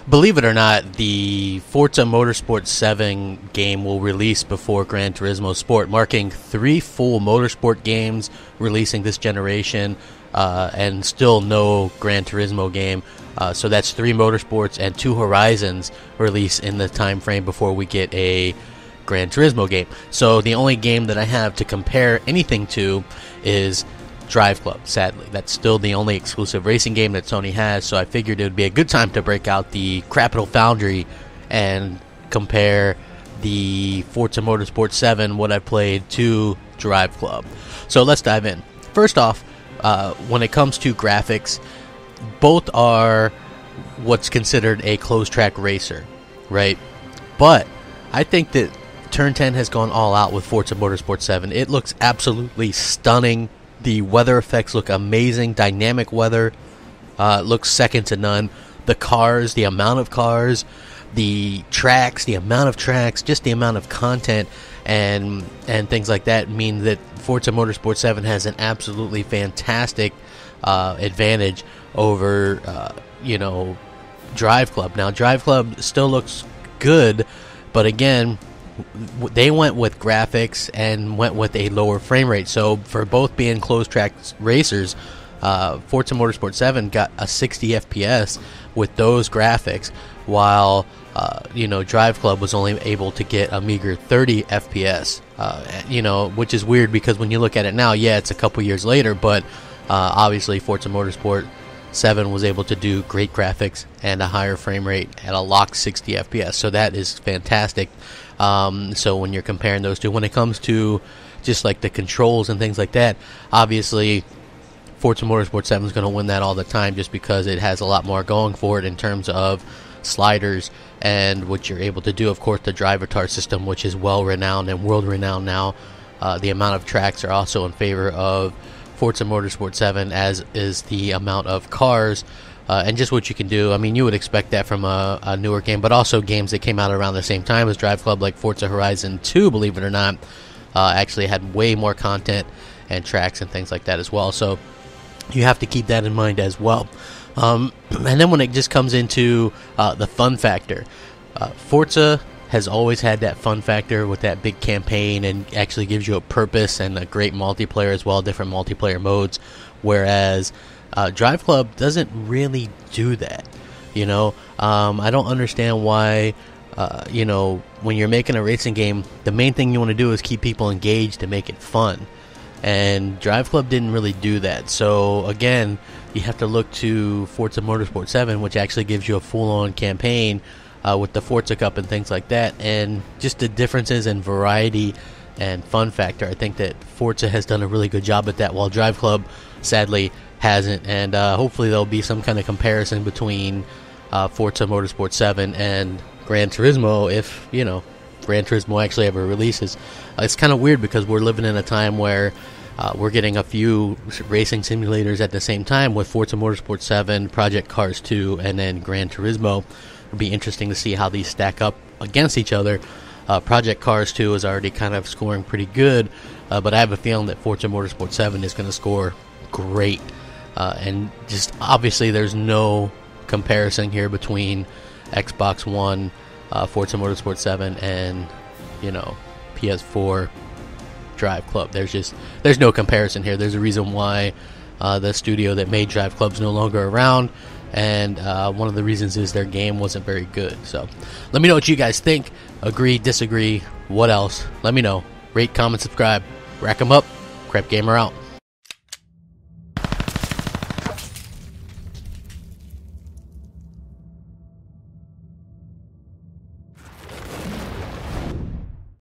believe it or not, the Forza Motorsport 7 game will release before Gran Turismo Sport, marking 3 full Motorsport games releasing this generation, and still no Gran Turismo game. So that's 3 Motorsports and 2 Horizons release in the time frame before we get a Gran Turismo game. So the only game that I have to compare anything to is Driveclub, sadly. That's still the only exclusive racing game that Sony has, so I figured it would be a good time to break out the Crapital Foundry and compare the Forza Motorsport 7, what I played, to Driveclub. So let's dive in. First off, when it comes to graphics, both are what's considered a closed-track racer, right? But I think that Turn 10 has gone all out with Forza Motorsport 7. It looks absolutely stunning. The weather effects look amazing. Dynamic weather looks second to none. The cars, the amount of cars, the tracks, the amount of tracks, just the amount of content and things like that mean that Forza Motorsport 7 has an absolutely fantastic advantage over, Driveclub. Now, Driveclub still looks good, but again, they went with graphics and went with a lower frame rate. So for both being closed track racers, Forza Motorsport 7 got a 60 FPS with those graphics, while Driveclub was only able to get a meager 30 FPS. Which is weird because when you look at it now, yeah, it's a couple years later, but obviously Forza Motorsport 7 was able to do great graphics and a higher frame rate at a locked 60 FPS. So that is fantastic. So when you're comparing those two, when it comes to just like the controls and things like that, obviously Forza Motorsport 7 is going to win that all the time, just because it has a lot more going for it in terms of sliders and what you're able to do. Of course, the Driveclub system, which is well renowned and world renowned now. The amount of tracks are also in favor of Forza Motorsport 7, as is the amount of cars. And just what you can do. I mean, you would expect that from a newer game, but also games that came out around the same time as Driveclub, like Forza Horizon 2, believe it or not, actually had way more content and tracks and things like that as well. So you have to keep that in mind as well. And then when it just comes into the fun factor, Forza has always had that fun factor with that big campaign, and actually gives you a purpose and a great multiplayer as well, different multiplayer modes, whereas Driveclub doesn't really do that. I don't understand why, when you're making a racing game, the main thing you want to do is keep people engaged and make it fun. And Driveclub didn't really do that. So again, you have to look to Forza Motorsport 7, which actually gives you a full-on campaign with the Forza Cup and things like that. And just the differences in variety and fun factor, I think that Forza has done a really good job at that, while Driveclub sadly hasn't. And hopefully there'll be some kind of comparison between Forza Motorsport 7 and Gran Turismo, if Gran Turismo actually ever releases. It's kind of weird because we're living in a time where we're getting a few racing simulators at the same time, with Forza Motorsport 7, Project Cars 2, and then Gran Turismo. It'll be interesting to see how these stack up against each other. Project Cars 2 is already kind of scoring pretty good, but I have a feeling that Forza Motorsport 7 is going to score great. And just obviously there's no comparison here between Xbox One, Forza Motorsport 7, and PS4 Driveclub. There's no comparison here. There's a reason why the studio that made Driveclub's no longer around, and one of the reasons is their game wasn't very good. So let me know what you guys think. Agree, disagree, what else? Let me know. Rate, comment, subscribe. Rack 'em up. Crapgamer out.